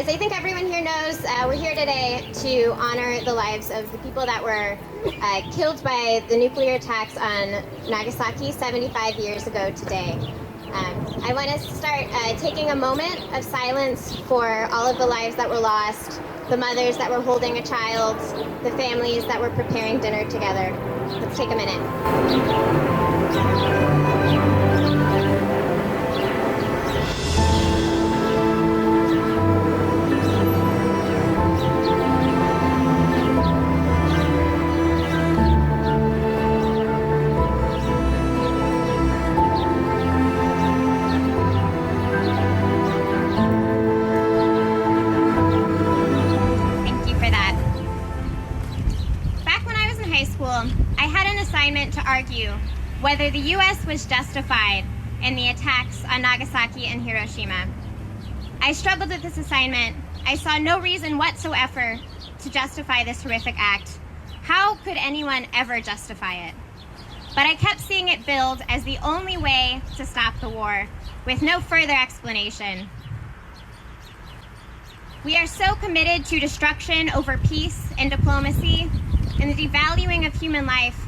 As I think everyone here knows, we're here today to honor the lives of the people that were killed by the nuclear attacks on Nagasaki 75 years ago today. I want to start taking a moment of silence for all of the lives that were lost, the mothers that were holding a child, the families that were preparing dinner together. Let's take a minute. I had an assignment to argue whether the U.S. was justified in the attacks on Nagasaki and Hiroshima. I struggled with this assignment. I saw no reason whatsoever to justify this horrific act. How could anyone ever justify it? But I kept seeing it billed as the only way to stop the war, with no further explanation. We are so committed to destruction over peace and diplomacy and the devaluing of human life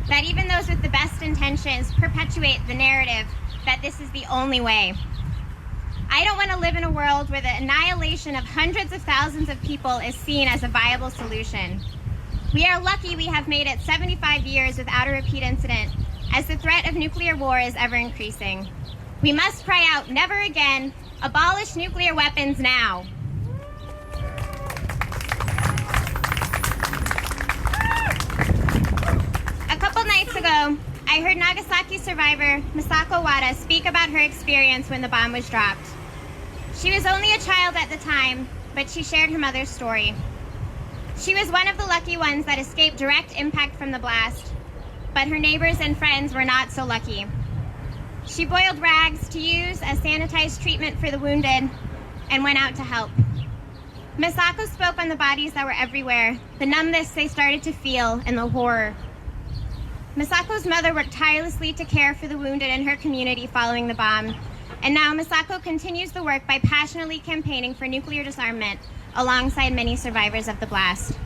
that even those with the best intentions perpetuate the narrative that this is the only way. I don't want to live in a world where the annihilation of hundreds of thousands of people is seen as a viable solution. We are lucky we have made it 75 years without a repeat incident, as the threat of nuclear war is ever increasing. We must cry out, never again, abolish nuclear weapons now. Nights ago, I heard Nagasaki survivor Misako Wada speak about her experience when the bomb was dropped. She was only a child at the time, but she shared her mother's story. She was one of the lucky ones that escaped direct impact from the blast, but her neighbors and friends were not so lucky. She boiled rags to use as sanitized treatment for the wounded and went out to help. Misako spoke on the bodies that were everywhere, the numbness they started to feel, and the horror. Misako's mother worked tirelessly to care for the wounded in her community following the bomb, and now Misako continues the work by passionately campaigning for nuclear disarmament alongside many survivors of the blast.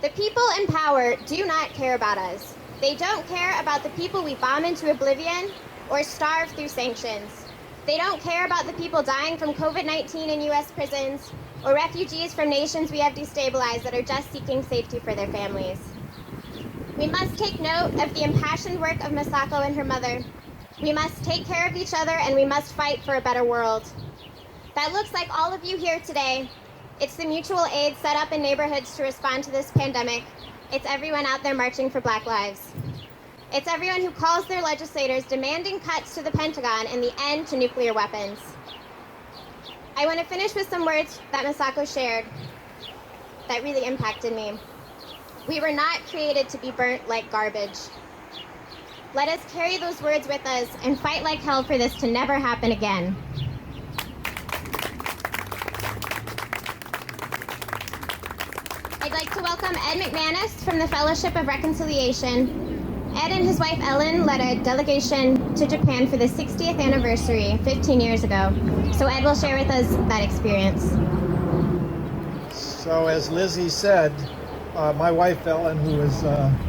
The people in power do not care about us. They don't care about the people we bomb into oblivion or starve through sanctions. They don't care about the people dying from COVID-19 in U.S. prisons or refugees from nations we have destabilized that are just seeking safety for their families. We must take note of the impassioned work of Misako and her mother. We must take care of each other, and we must fight for a better world. That looks like all of you here today. It's the mutual aid set up in neighborhoods to respond to this pandemic. It's everyone out there marching for Black lives. It's everyone who calls their legislators demanding cuts to the Pentagon and the end to nuclear weapons. I want to finish with some words that Misako shared that really impacted me. We were not created to be burnt like garbage. Let us carry those words with us and fight like hell for this to never happen again. I'd like to welcome Ed Mcmanus from the Fellowship of Reconciliation. Ed and his wife Ellen led a delegation to Japan for the 60th anniversary 15 years ago. So Ed will share with us that experience. So as Lizzie said, my wife Ellen, who is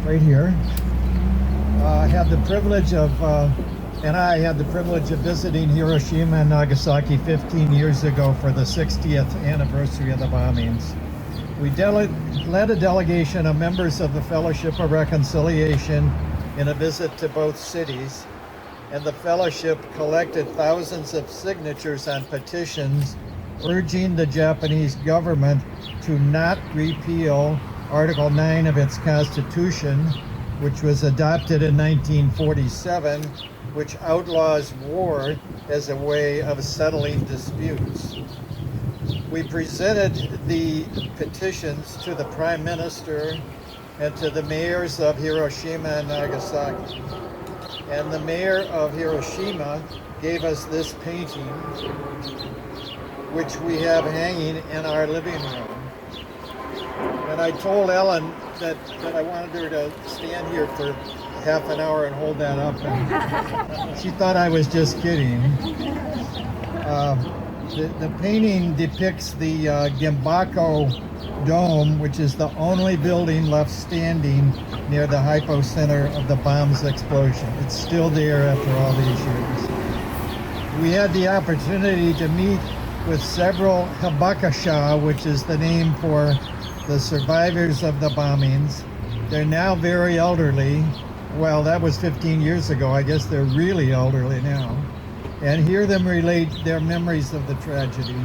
right here, had the privilege of, and I had the privilege of visiting Hiroshima and Nagasaki 15 years ago for the 60th anniversary of the bombings. We led a delegation of members of the Fellowship of Reconciliation in a visit to both cities, and the fellowship collected thousands of signatures on petitions urging the Japanese government to not repeal Article 9 of its Constitution, which was adopted in 1947, which outlaws war as a way of settling disputes. We presented the petitions to the Prime Minister and to the mayors of Hiroshima and Nagasaki. And the mayor of Hiroshima gave us this painting, which we have hanging in our living room. And I told Ellen that I wanted her to stand here for half an hour and hold that up. And she thought I was just kidding. The painting depicts the Gimbako Dome, which is the only building left standing near the hypocenter of the bomb's explosion. It's still there after all these years. We had the opportunity to meet with several Habakasha, which is the name for the survivors of the bombings. They're now very elderly. Well, that was 15 years ago. I guess they're really elderly now. And hear them relate their memories of the tragedy.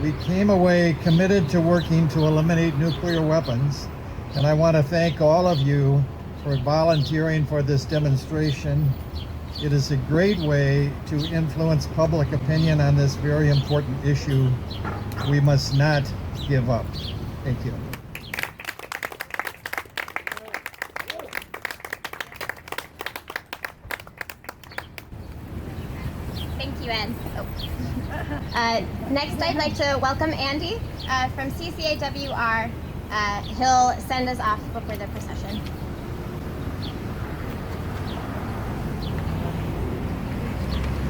We came away committed to working to eliminate nuclear weapons, and I want to thank all of you for volunteering for this demonstration. It is a great way to influence public opinion on this very important issue. We must not give up. Thank you. Thank you, Ed. Next, I'd like to welcome Andy from CCAWR. He'll send us off before the procession.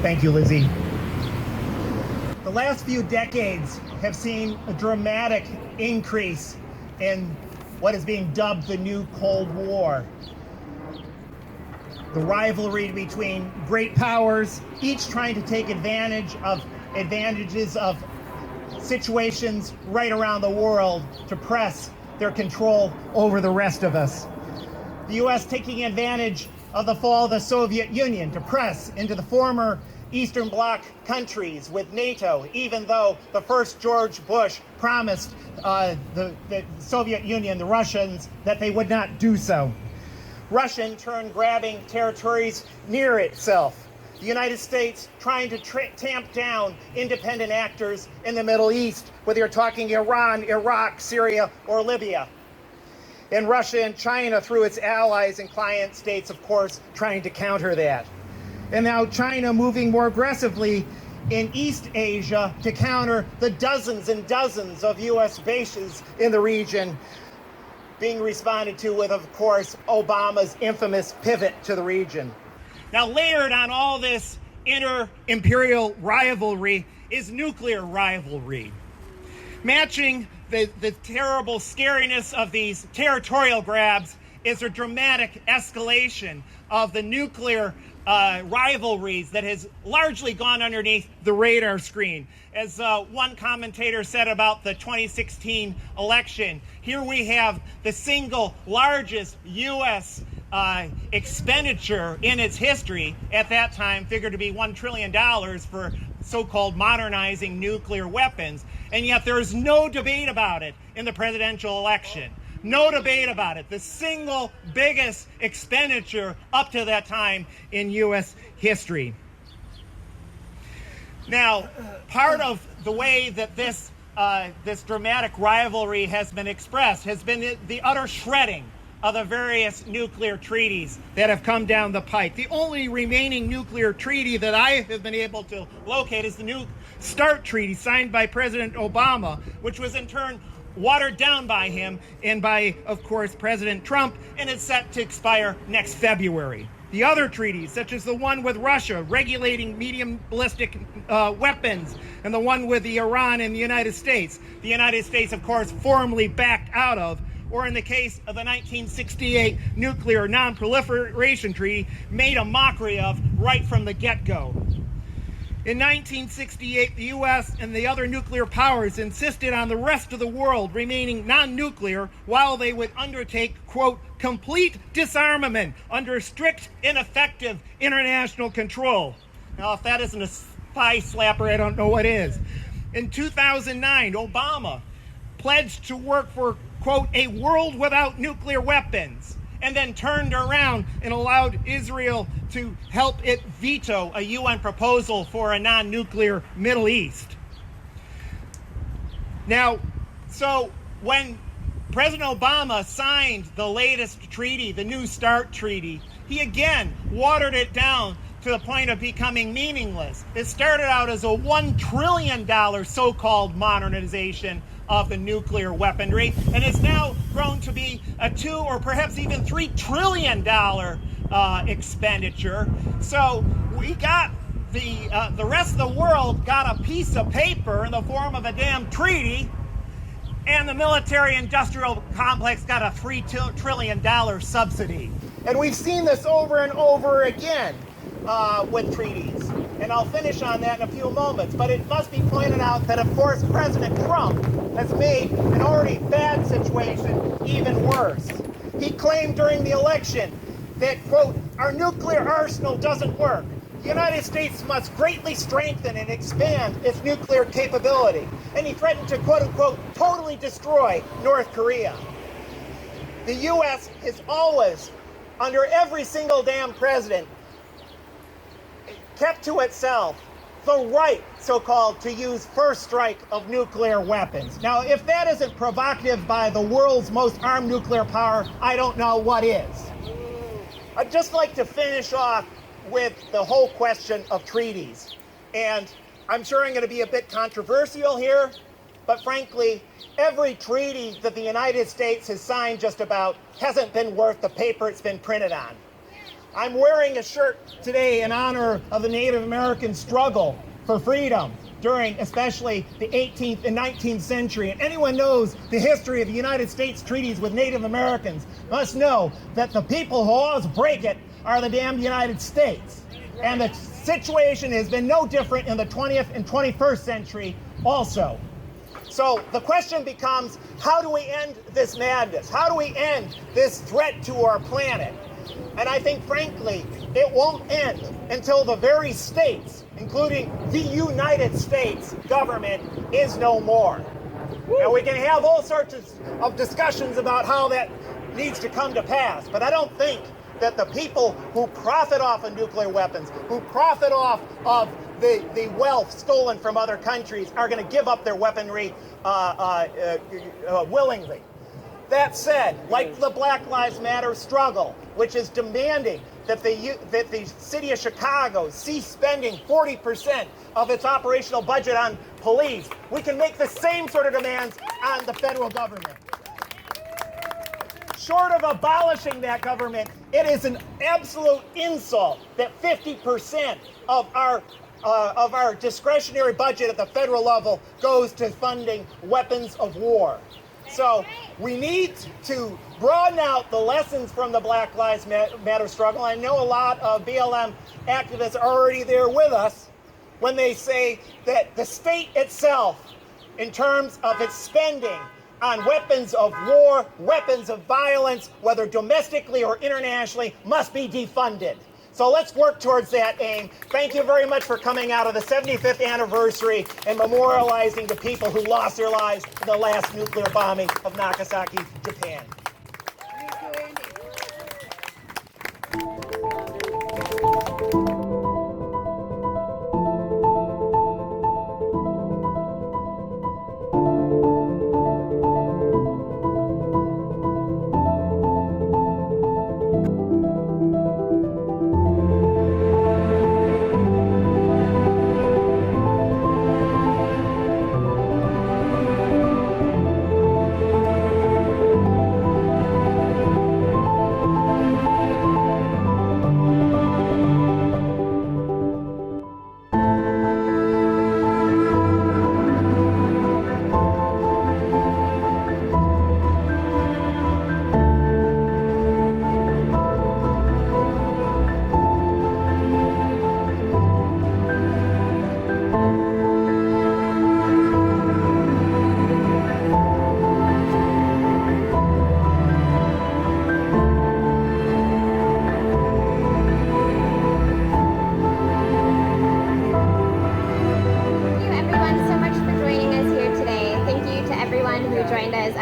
Thank you, Lizzie. The last few decades have seen a dramatic increase in what is being dubbed the new Cold War. The rivalry between great powers, each trying to take advantages of situations right around the world to press their control over the rest of us. The U.S. taking advantage of the fall of the Soviet Union to press into the former Eastern Bloc countries with NATO, even though the first George Bush promised the Soviet Union, the Russians, that they would not do so. Russia, in turn, grabbing territories near itself. The United States trying to tamp down independent actors in the Middle East, whether you're talking Iran, Iraq, Syria, or Libya. And Russia and China, through its allies and client states, of course, trying to counter that. And now China moving more aggressively in East Asia to counter the dozens and dozens of U.S. bases in the region, being responded to with, of course, Obama's infamous pivot to the region. Now, layered on all this inter-imperial rivalry is nuclear rivalry. Matching the terrible scariness of these territorial grabs is a dramatic escalation of the nuclear rivalries that has largely gone underneath the radar screen. As one commentator said about the 2016 election, here we have the single largest U.S. Expenditure in its history, at that time figured to be $1 trillion for so-called modernizing nuclear weapons, and yet there's no debate about it in the presidential election. No debate about it. The single biggest expenditure up to that time in U.S. history. Now, part of the way that this dramatic rivalry has been expressed has been the utter shredding of the various nuclear treaties that have come down the pike. The only remaining nuclear treaty that I have been able to locate is the New START Treaty signed by President Obama, which was in turn watered down by him and by, of course, President Trump, and it's set to expire next February. The other treaties, such as the one with Russia regulating medium ballistic weapons, and the one with Iran and the United States, of course, formally backed out of, or in the case of the 1968 Nuclear Non-Proliferation Treaty, made a mockery of right from the get-go. In 1968, the U.S. and the other nuclear powers insisted on the rest of the world remaining non-nuclear while they would undertake, quote, complete disarmament under strict and effective international control. Now, if that isn't a thigh slapper, I don't know what is. In 2009, Obama pledged to work for, quote, a world without nuclear weapons, and then turned around and allowed Israel to help it veto a UN proposal for a non-nuclear Middle East. Now, so when President Obama signed the latest treaty, the New START Treaty, he again watered it down to the point of becoming meaningless. It started out as a $1 trillion so-called modernization of the nuclear weaponry, and it's now grown to be a $2 or perhaps even $3 trillion expenditure. So we got the rest of the world got a piece of paper in the form of a damn treaty, and the military-industrial complex got a $3 trillion subsidy. And we've seen this over and over again with treaties. And I'll finish on that in a few moments. But it must be pointed out that, of course, President Trump has made an already bad situation even worse. He claimed during the election that, quote, our nuclear arsenal doesn't work. The United States must greatly strengthen and expand its nuclear capability. And he threatened to, quote unquote, totally destroy North Korea. The U.S. has always, under every single damn president, kept to itself the right, so-called, to use first strike of nuclear weapons. Now, if that isn't provocative by the world's most armed nuclear power, I don't know what is. I'd just like to finish off with the whole question of treaties. And I'm sure I'm going to be a bit controversial here, but frankly, every treaty that the United States has signed just about hasn't been worth the paper it's been printed on. I'm wearing a shirt today in honor of the Native American struggle for freedom during especially the 18th and 19th century. And anyone knows the history of the United States treaties with Native Americans must know that the people who always break it are the damn United States. And the situation has been no different in the 20th and 21st century also. So the question becomes, how do we end this madness? How do we end this threat to our planet? And I think, frankly, it won't end until the very states, including the United States government, is no more. Now, we can have all sorts of discussions about how that needs to come to pass, but I don't think that the people who profit off of nuclear weapons, who profit off of the wealth stolen from other countries, are going to give up their weaponry willingly. That said, like the Black Lives Matter struggle, which is demanding that the city of Chicago cease spending 40% of its operational budget on police, we can make the same sort of demands on the federal government. Short of abolishing that government, it is an absolute insult that 50% of our discretionary budget at the federal level goes to funding weapons of war. So we need to broaden out the lessons from the Black Lives Matter struggle. I know a lot of BLM activists are already there with us when they say that the state itself, in terms of its spending on weapons of war, weapons of violence, whether domestically or internationally, must be defunded. So let's work towards that aim. Thank you very much for coming out of the 75th anniversary and memorializing the people who lost their lives in the last nuclear bombing of Nagasaki, Japan.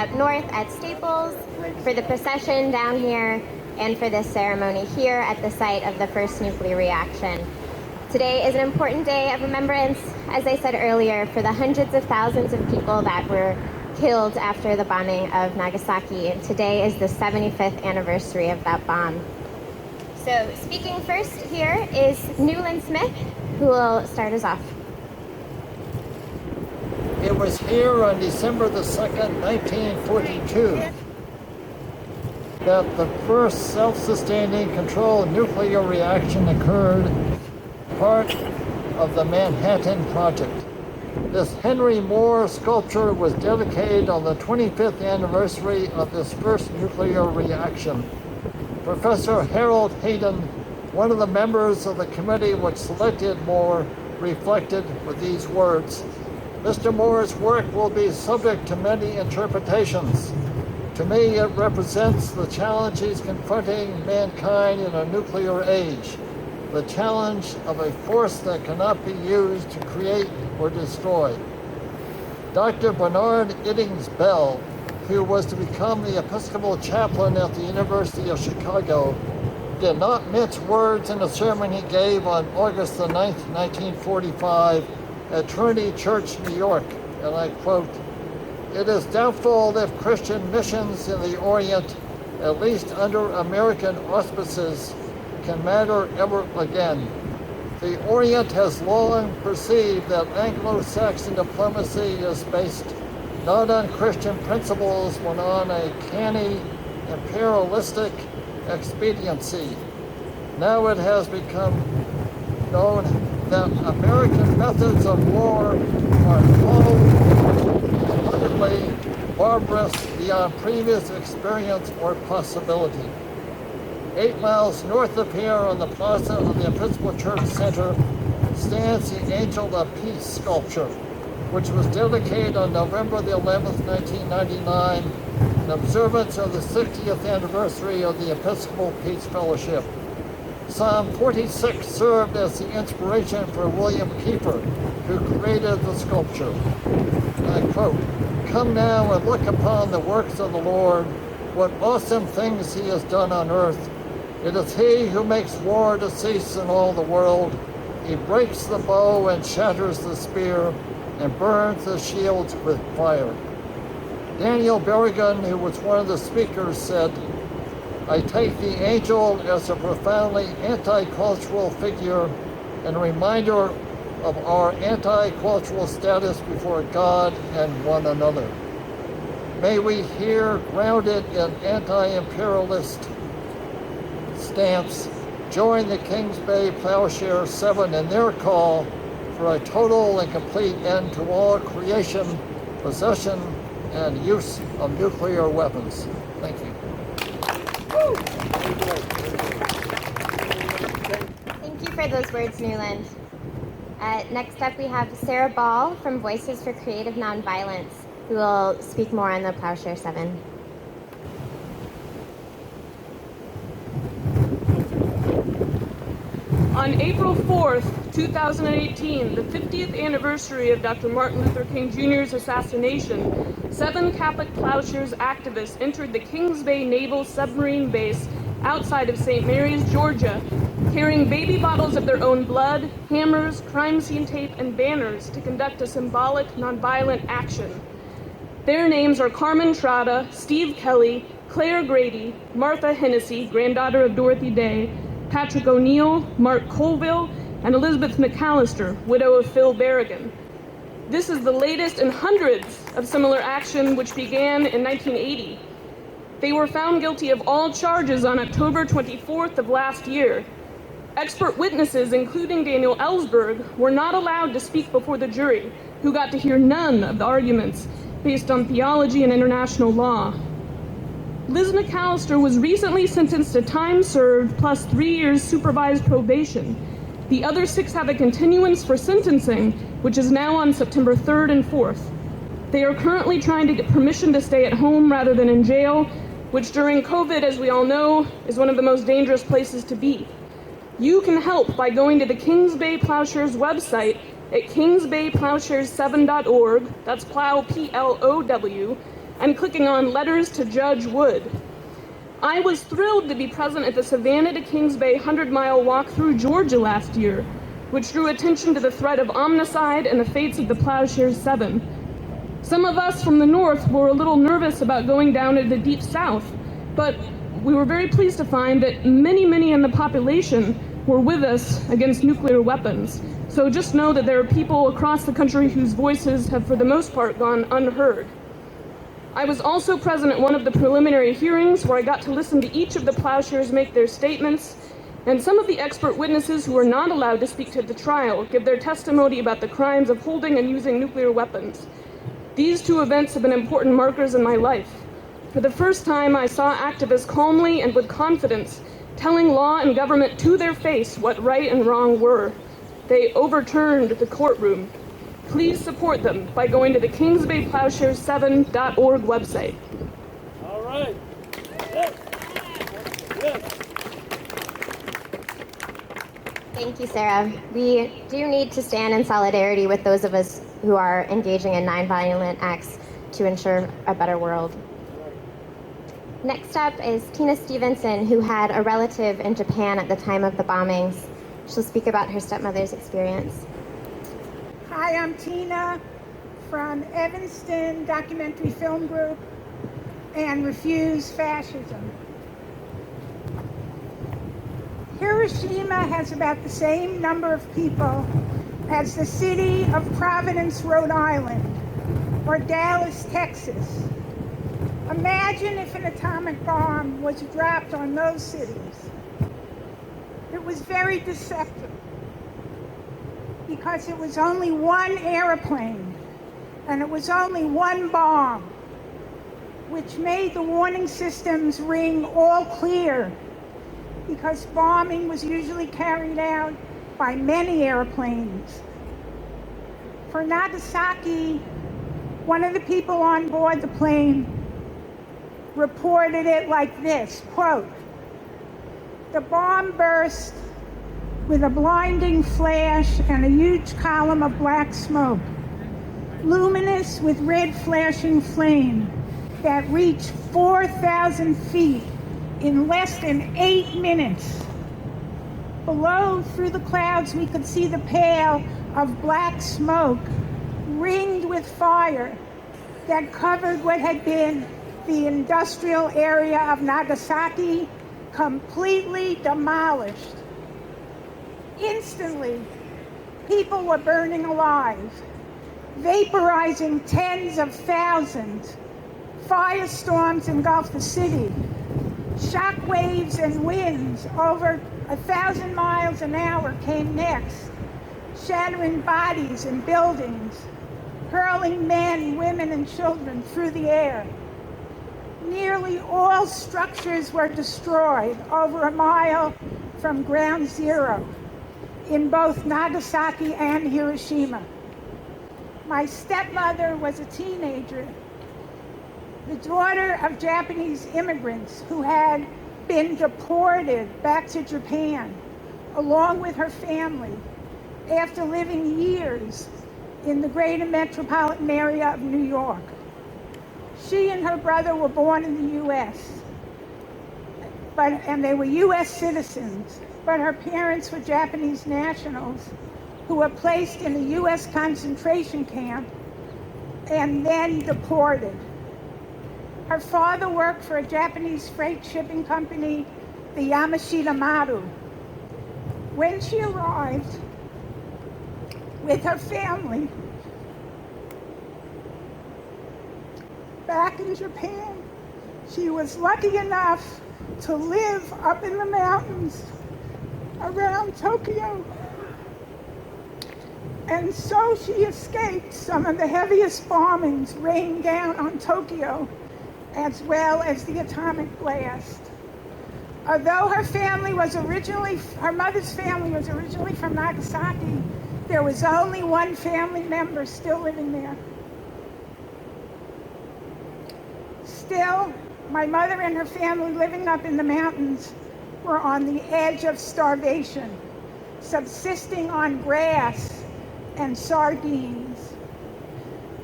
up north at Staples, for the procession down here, and for this ceremony here at the site of the first nuclear reaction. Today is an important day of remembrance, as I said earlier, for the hundreds of thousands of people that were killed after the bombing of Nagasaki, and today is the 75th anniversary of that bomb. So speaking first here is Newland Smith, who will start us off. It was here on December the 2nd, 1942, that the first self-sustaining controlled nuclear reaction occurred, part of the Manhattan Project. This Henry Moore sculpture was dedicated on the 25th anniversary of this first nuclear reaction. Professor Harold Hayden, one of the members of the committee which selected Moore, reflected with these words, "Mr. Moore's work will be subject to many interpretations. To me, it represents the challenges confronting mankind in a nuclear age, the challenge of a force that cannot be used to create or destroy." Dr. Bernard Iddings Bell, who was to become the Episcopal chaplain at the University of Chicago, did not mince words in a sermon he gave on August the 9th, 1945 at Trinity Church, New York, and I quote, "It is doubtful if Christian missions in the Orient, at least under American auspices, can matter ever again. The Orient has long perceived that Anglo-Saxon diplomacy is based not on Christian principles, but on a canny, imperialistic expediency. Now it has become known that American methods of war are utterly barbarous beyond previous experience or possibility." 8 miles north of here on the plaza of the Episcopal Church Center stands the Angel of Peace sculpture, which was dedicated on November the 11th, 1999, in observance of the 60th anniversary of the Episcopal Peace Fellowship. Psalm 46 served as the inspiration for William Keeper, who created the sculpture. I quote, "Come now and look upon the works of the Lord, what awesome things he has done on earth. It is he who makes war to cease in all the world. He breaks the bow and shatters the spear and burns the shields with fire." Daniel Berrigan, who was one of the speakers, said, "I take the angel as a profoundly anti-cultural figure and a reminder of our anti-cultural status before God and one another. May we here, grounded in anti-imperialist stance, join the Kings Bay Plowshare 7 in their call for a total and complete end to all creation, possession, and use of nuclear weapons." Thank you. Thank you for those words, Newland. Next up, we have Sarah Ball from Voices for Creative Nonviolence, who will speak more on the Plowshare 7. On April 4th, 2018, the 50th anniversary of Dr. Martin Luther King Jr.'s assassination, 7 Catholic Plowshares activists entered the Kings Bay Naval Submarine Base outside of St. Mary's, Georgia, carrying baby bottles of their own blood, hammers, crime scene tape, and banners to conduct a symbolic, nonviolent action. Their names are Carmen Trotta, Steve Kelly, Claire Grady, Martha Hennessy, granddaughter of Dorothy Day, Patrick O'Neill, Mark Colville, and Elizabeth McAllister, widow of Phil Berrigan. This is the latest in hundreds of similar action which began in 1980. They were found guilty of all charges on October 24th of last year. Expert witnesses, including Daniel Ellsberg, were not allowed to speak before the jury, who got to hear none of the arguments based on theology and international law. Liz McAllister was recently sentenced to time served plus 3 years supervised probation. The other 6 have a continuance for sentencing, which is now on September 3rd and 4th. They are currently trying to get permission to stay at home rather than in jail, which during COVID, as we all know, is one of the most dangerous places to be. You can help by going to the Kings Bay Plowshares website at kingsbayplowshares7.org, that's plow, P-L-O-W, and clicking on Letters to Judge Wood. I was thrilled to be present at the Savannah to Kings Bay 100-mile walk through Georgia last year, which drew attention to the threat of omnicide and the fates of the Plowshares 7. Some of us from the north were a little nervous about going down to the deep south, but we were very pleased to find that many in the population were with us against nuclear weapons. So just know that there are people across the country whose voices have, for the most part, gone unheard. I was also present at one of the preliminary hearings where I got to listen to each of the plowshares make their statements, And some of the expert witnesses who were not allowed to speak to the trial give their testimony about the crimes of holding and using nuclear weapons. These two events have been important markers in my life. For the first time, I saw activists calmly and with confidence telling law and government to their face what right and wrong were. They overturned the courtroom. Please support them by going to the kingsbayplowshares7.org website. All right. Yes. Yes. Thank you, Sarah. We do need to stand in solidarity with those of us who are engaging in nonviolent acts to ensure a better world. Next up is Tina Stevenson, who had a relative in Japan at the time of the bombings. She'll speak about her stepmother's experience. Hi, I'm Tina from Evanston Documentary Film Group and Refuse Fascism. Hiroshima has about the same number of people as the city of Providence, Rhode Island, or Dallas, Texas. Imagine if an atomic bomb was dropped on those cities. It was very deceptive because it was only one airplane and it was only one bomb, which made the warning systems ring all clear, because bombing was usually carried out by many airplanes. For Nagasaki, one of the people on board the plane reported it like this, quote, "The bomb burst with a blinding flash and a huge column of black smoke, luminous with red flashing flame that reached 4,000 feet in less than 8 minutes. Below, through the clouds, we could see the pale of black smoke ringed with fire that covered what had been the industrial area of Nagasaki, completely demolished. Instantly, people were burning alive, vaporizing tens of thousands. Firestorms engulfed the city. Shock waves and winds over 1,000 miles an hour came next, shattering bodies and buildings, hurling men, women, and children through the air. Nearly all structures were destroyed over a mile from ground zero in both Nagasaki and Hiroshima. My stepmother was a teenager, the daughter of Japanese immigrants who had been deported back to Japan, along with her family, after living years in the greater metropolitan area of New York. She and her brother were born in the U.S., and they were U.S. citizens, but her parents were Japanese nationals who were placed in a U.S. concentration camp and then deported. Her father worked for a Japanese freight shipping company, the Yamashita Maru. When she arrived with her family back in Japan, she was lucky enough to live up in the mountains around Tokyo. And so she escaped some of the heaviest bombings rained down on Tokyo, as well as the atomic blast. Although her mother's family was originally from Nagasaki, there was only one family member still living there. Still, my mother and her family living up in the mountains were on the edge of starvation, subsisting on grass and sardines.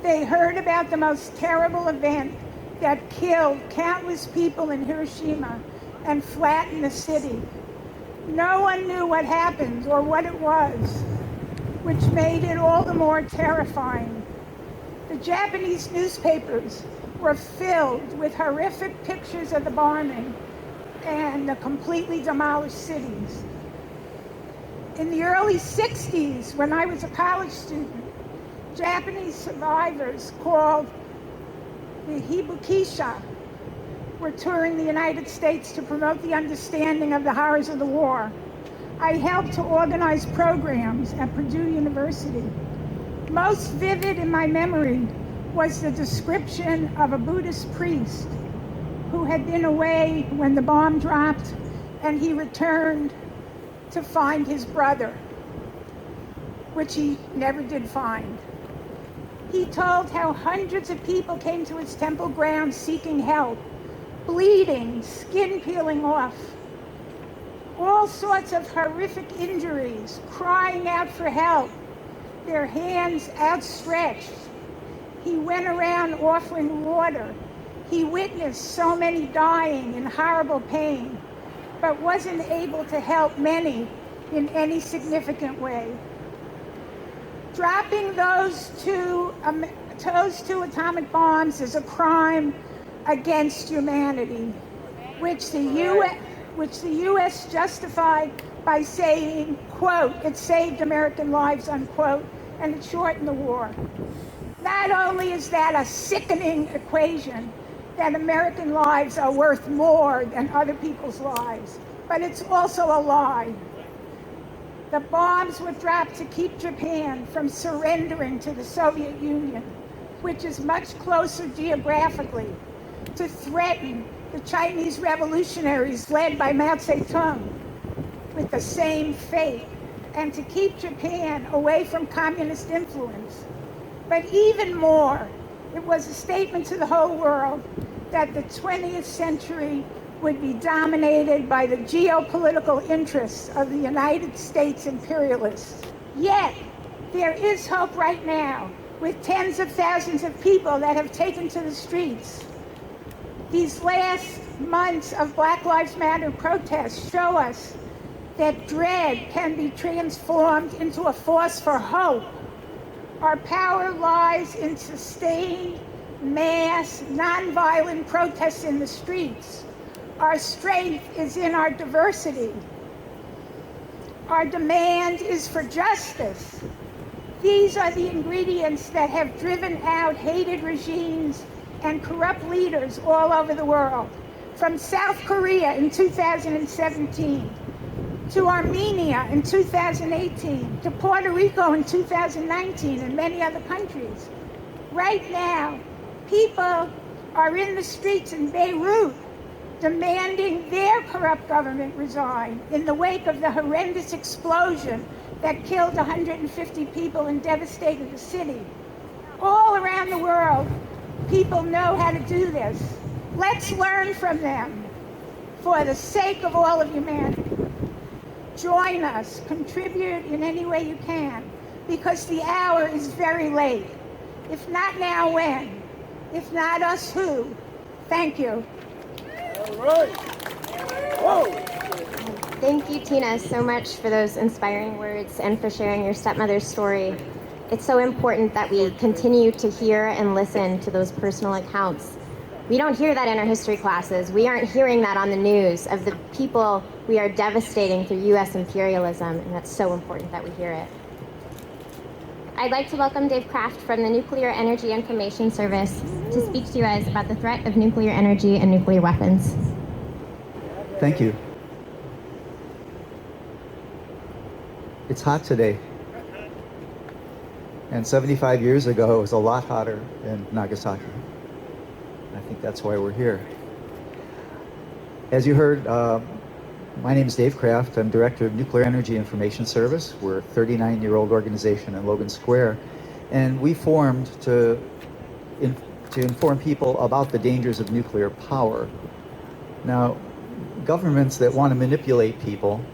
They heard about the most terrible event that killed countless people in Hiroshima and flattened the city. No one knew what happened or what it was, which made it all the more terrifying. The Japanese newspapers were filled with horrific pictures of the bombing and the completely demolished cities. In the early 60s, when I was a college student, Japanese survivors called the Hibukisha were touring the United States to promote the understanding of the horrors of the war. I helped to organize programs at Purdue University. Most vivid in my memory was the description of a Buddhist priest who had been away when the bomb dropped, and he returned to find his brother, which he never did find. He told how hundreds of people came to his temple grounds seeking help, bleeding, skin peeling off, all sorts of horrific injuries, crying out for help, their hands outstretched. He went around offering water. He witnessed so many dying in horrible pain, but wasn't able to help many in any significant way. Dropping those two atomic bombs is a crime against humanity, which the U.S. justified by saying, quote, it saved American lives, unquote, and it shortened the war. Not only is that a sickening equation, that American lives are worth more than other people's lives, but it's also a lie. The bombs were dropped to keep Japan from surrendering to the Soviet Union, which is much closer geographically, to threaten the Chinese revolutionaries led by Mao Zedong with the same fate, and to keep Japan away from communist influence. But even more, it was a statement to the whole world that the 20th century would be dominated by the geopolitical interests of the United States imperialists. Yet, there is hope right now, with tens of thousands of people that have taken to the streets. These last months of Black Lives Matter protests show us that dread can be transformed into a force for hope. Our power lies in sustained, mass, nonviolent protests in the streets. Our strength is in our diversity. Our demand is for justice. These are the ingredients that have driven out hated regimes and corrupt leaders all over the world, from South Korea in 2017, to Armenia in 2018, to Puerto Rico in 2019, and many other countries. Right now, people are in the streets in Beirut demanding their corrupt government resign in the wake of the horrendous explosion that killed 150 people and devastated the city. All around the world, people know how to do this. Let's learn from them for the sake of all of humanity. Join us, contribute in any way you can, because the hour is very late. If not now, when? If not us, who? Thank you. All right. Whoa. Thank you, Tina, so much for those inspiring words and for sharing your stepmother's story. It's so important that we continue to hear and listen to those personal accounts. We don't hear that in our history classes. We aren't hearing that on the news of the people we are devastating through U.S. imperialism, and that's so important that we hear it. I'd like to welcome Dave Kraft from the Nuclear Energy Information Service to speak to us about the threat of nuclear energy and nuclear weapons. Thank you. It's hot today. And 75 years ago, it was a lot hotter in Nagasaki. I think that's why we're here. As you heard, my name is Dave Kraft. I'm Director of Nuclear Energy Information Service. We're a 39-year-old organization in Logan Square. And we formed to inform people about the dangers of nuclear power. Now, governments that want to manipulate people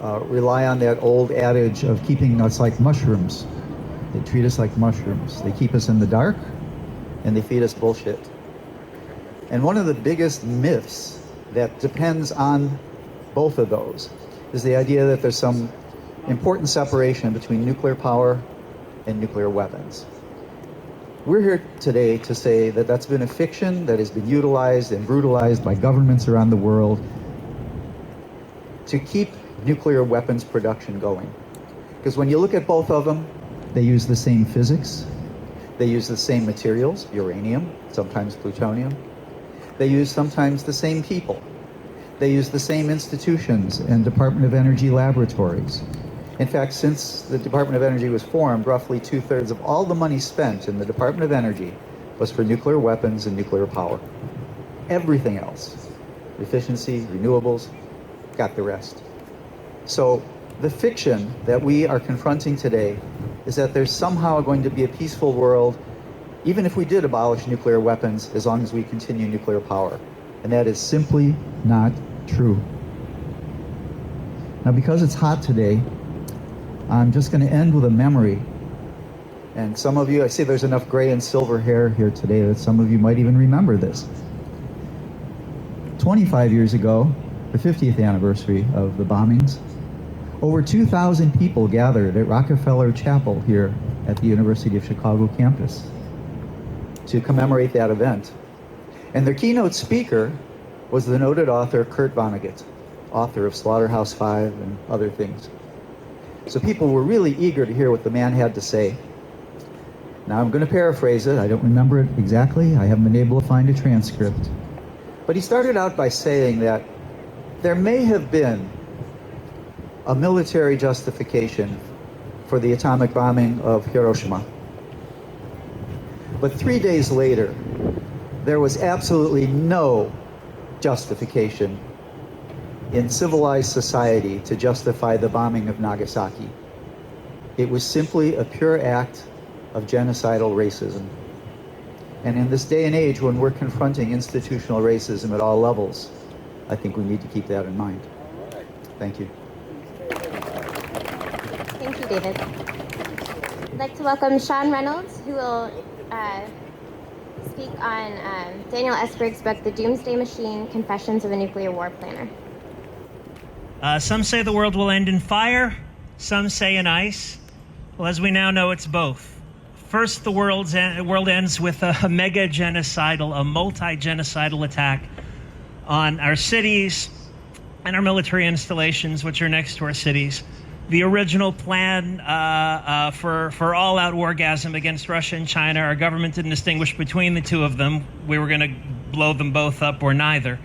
rely on that old adage of keeping us like mushrooms. They treat us like mushrooms. They keep us in the dark, and they feed us bullshit. And one of the biggest myths that depends on both of those is the idea that there's some important separation between nuclear power and nuclear weapons. We're here today to say that that's been a fiction that has been utilized and brutalized by governments around the world to keep nuclear weapons production going. Because when you look at both of them, they use the same physics, they use the same materials, uranium, sometimes plutonium. They use sometimes the same people. They use the same institutions and Department of Energy laboratories. In fact, since the Department of Energy was formed, roughly 2/3 of all the money spent in the Department of Energy was for nuclear weapons and nuclear power. Everything else, efficiency, renewables, got the rest. So the fiction that we are confronting today is that there's somehow going to be a peaceful world, even if we did abolish nuclear weapons, as long as we continue nuclear power. And that is simply not true. Now, because it's hot today, I'm just going to end with a memory. And some of you, I see there's enough gray and silver hair here today that some of you might even remember this. 25 years ago, the 50th anniversary of the bombings, over 2,000 people gathered at Rockefeller Chapel here at the University of Chicago campus to commemorate that event. And their keynote speaker was the noted author Kurt Vonnegut, author of Slaughterhouse-Five and other things. So people were really eager to hear what the man had to say. Now I'm going to paraphrase it. I don't remember it exactly. I haven't been able to find a transcript. But he started out by saying that there may have been a military justification for the atomic bombing of Hiroshima. But 3 days later, there was absolutely no justification in civilized society to justify the bombing of Nagasaki. It was simply a pure act of genocidal racism. And in this day and age when we're confronting institutional racism at all levels, I think we need to keep that in mind. Thank you. Thank you, David. I'd like to welcome Sean Reynolds, who will speak on Daniel Ellsberg's book, The Doomsday Machine, Confessions of a Nuclear War Planner. Some say the world will end in fire, some say in ice. Well, as we now know, it's both. First, the world ends with a mega-genocidal, a multi-genocidal attack on our cities and our military installations, which are next to our cities. The original plan for all-out wargasm against Russia and China, our government didn't distinguish between the two of them. We were going to blow them both up or neither.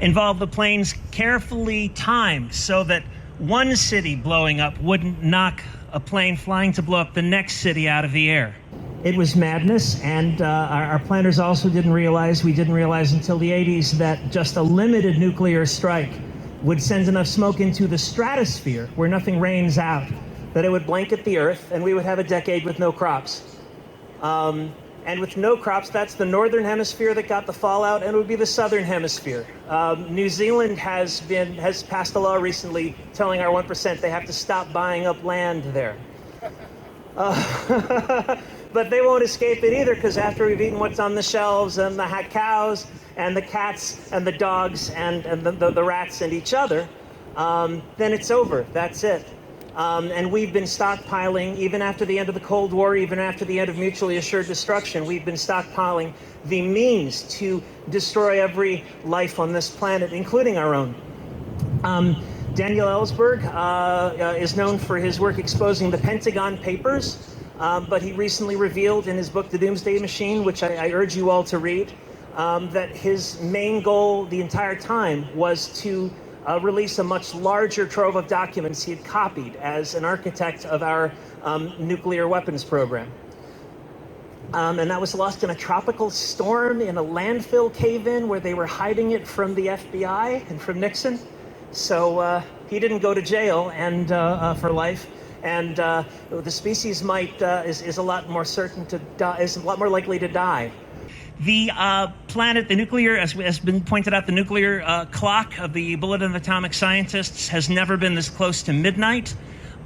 Involved the planes carefully timed so that one city blowing up wouldn't knock a plane flying to blow up the next city out of the air. It was madness, and our planners also we didn't realize until the 80s that just a limited nuclear strike would send enough smoke into the stratosphere where nothing rains out, that it would blanket the earth and we would have a decade with no crops. And with no crops, that's the northern hemisphere that got the fallout, and it would be the southern hemisphere. New Zealand has passed a law recently telling our 1% they have to stop buying up land there. But they won't escape it either, because after we've eaten what's on the shelves and the cows and the cats and the dogs and the rats and each other, then it's over. That's it. And we've been stockpiling, even after the end of the Cold War, even after the end of mutually assured destruction, we've been stockpiling the means to destroy every life on this planet, including our own. Daniel Ellsberg is known for his work exposing the Pentagon Papers, but he recently revealed in his book, The Doomsday Machine, which I urge you all to read, that his main goal the entire time was to release a much larger trove of documents he had copied as an architect of our nuclear weapons program. And that was lost in a tropical storm in a landfill cave-in where they were hiding it from the FBI and from Nixon. So he didn't go to jail and for life. And the species is a lot more certain to die, is a lot more likely to die. The planet, the nuclear, as has been pointed out, the nuclear clock of the Bulletin of Atomic Scientists has never been this close to midnight.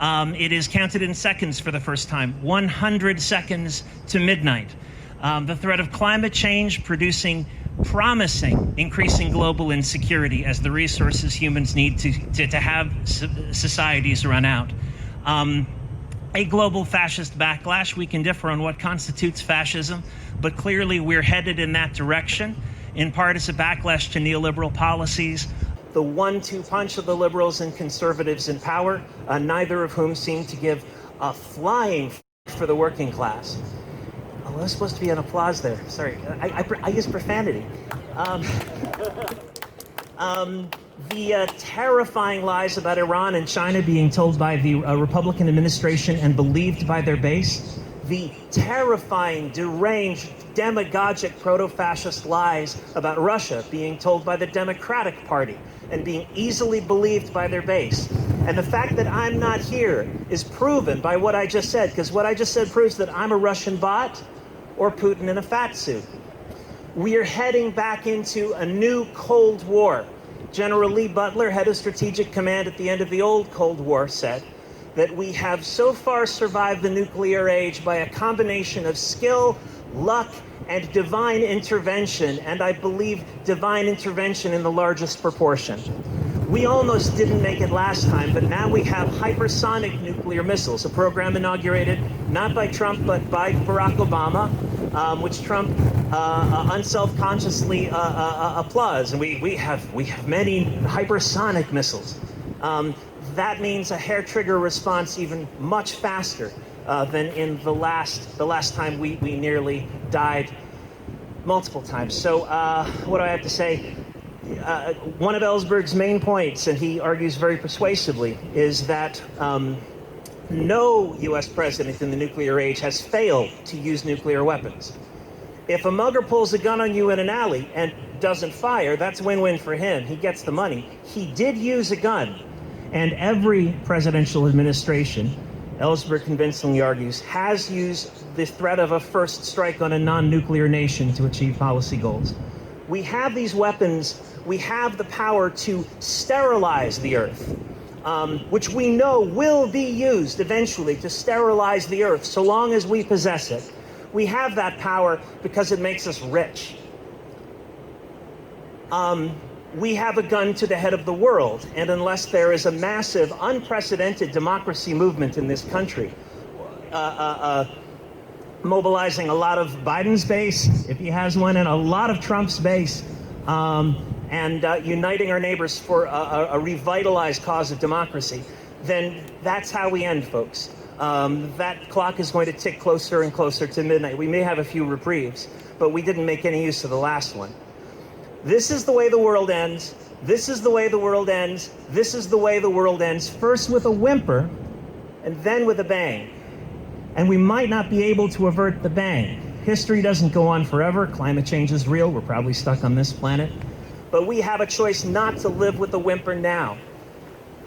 It is counted in seconds for the first time, 100 seconds to midnight. The threat of climate change producing promising increasing global insecurity as the resources humans need to have societies run out. A global fascist backlash. We can differ on what constitutes fascism, but clearly we're headed in that direction. In part, it's a backlash to neoliberal policies. The 1-2 punch of the liberals and conservatives in power, neither of whom seem to give a flying for the working class. Well, there's supposed to be an applause there. Sorry, I use profanity. The terrifying lies about Iran and China being told by the Republican administration and believed by their base. The terrifying, deranged, demagogic proto-fascist lies about Russia being told by the Democratic Party and being easily believed by their base. And the fact that I'm not here is proven by what I just said, because what I just said proves that I'm a Russian bot or Putin in a fat suit. We are heading back into a new Cold War. General Lee Butler, head of Strategic Command at the end of the old Cold War, said that we have so far survived the nuclear age by a combination of skill, luck, and divine intervention, and I believe divine intervention in the largest proportion. We almost didn't make it last time, but now we have hypersonic nuclear missiles, a program inaugurated not by Trump, but by Barack Obama, which Trump unselfconsciously applauds. And we have many hypersonic missiles. That means a hair trigger response even much faster than in the last time we nearly died multiple times. So what do I have to say? One of Ellsberg's main points, and he argues very persuasively, is that no U.S. president in the nuclear age has failed to use nuclear weapons. If a mugger pulls a gun on you in an alley and doesn't fire, that's win-win for him. He gets the money. He did use a gun. And every presidential administration, Ellsberg convincingly argues, has used the threat of a first strike on a non-nuclear nation to achieve policy goals. We have these weapons. We have the power to sterilize the Earth, which we know will be used eventually to sterilize the Earth so long as we possess it. We have that power because it makes us rich. We have a gun to the head of the world, and unless there is a massive, unprecedented democracy movement in this country, mobilizing a lot of Biden's base, if he has one, and a lot of Trump's base, and uniting our neighbors for a revitalized cause of democracy, then that's how we end, folks. That clock is going to tick closer and closer to midnight. We may have a few reprieves, but we didn't make any use of the last one. This is the way the world ends. This is the way the world ends. This is the way the world ends, first with a whimper and then with a bang. And we might not be able to avert the bang. History doesn't go on forever. Climate change is real. We're probably stuck on this planet. But we have a choice not to live with the whimper now.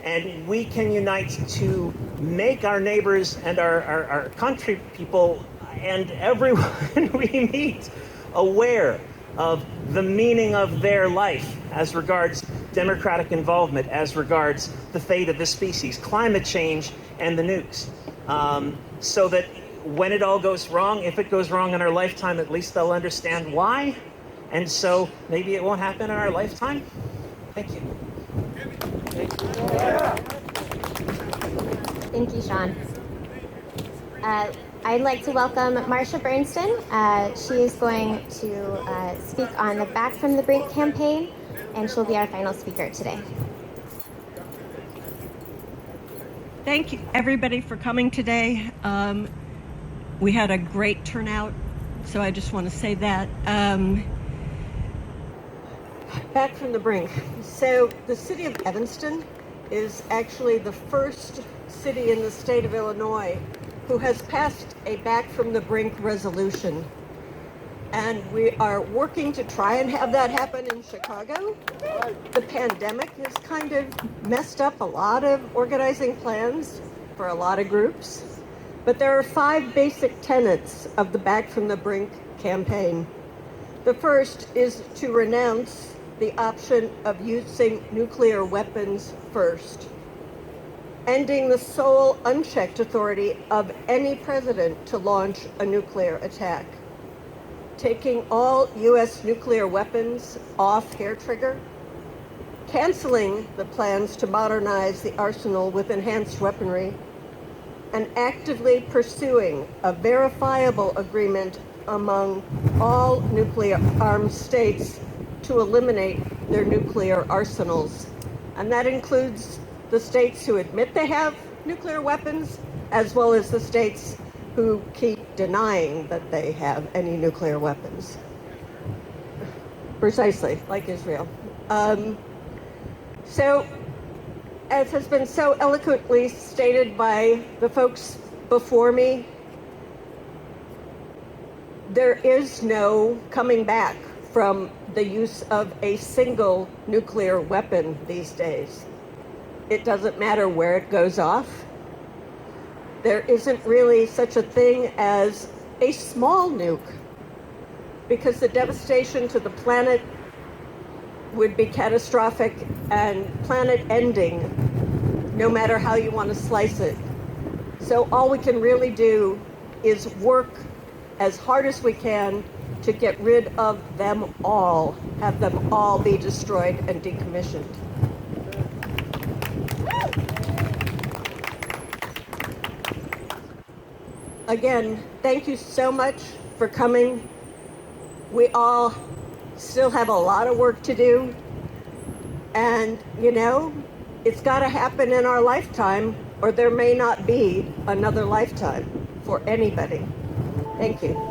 And we can unite to make our neighbors and our country people and everyone we meet aware of the meaning of their life as regards democratic involvement, as regards the fate of this species, climate change, and the nukes. So that when it all goes wrong, if it goes wrong in our lifetime, at least they'll understand why. And so maybe it won't happen in our lifetime. Thank you. Thank you, Sean. I'd like to welcome Marsha Bernstein. She is going to speak on the Back from the Brink campaign, and she'll be our final speaker today. Thank you, everybody, for coming today. We had a great turnout, so I just want to say that. Back from the Brink. So the city of Evanston is actually the first city in the state of Illinois who has passed a Back from the Brink resolution. And we are working to try and have that happen in Chicago. The pandemic has kind of messed up a lot of organizing plans for a lot of groups. But there are 5 basic tenets of the Back from the Brink campaign. The first is to renounce the option of using nuclear weapons first, ending the sole unchecked authority of any president to launch a nuclear attack, taking all U.S. nuclear weapons off hair trigger, canceling the plans to modernize the arsenal with enhanced weaponry, and actively pursuing a verifiable agreement among all nuclear-armed states to eliminate their nuclear arsenals. And that includes the states who admit they have nuclear weapons, as well as the states who keep denying that they have any nuclear weapons. Precisely, like Israel. So, as has been so eloquently stated by the folks before me, there is no coming back from the use of a single nuclear weapon these days. It doesn't matter where it goes off. There isn't really such a thing as a small nuke, because the devastation to the planet would be catastrophic and planet ending, no matter how you want to slice it. So all we can really do is work as hard as we can to get rid of them all, have them all be destroyed and decommissioned. Again, thank you so much for coming. We all still have a lot of work to do. And, you know, it's got to happen in our lifetime, or there may not be another lifetime for anybody. Thank you.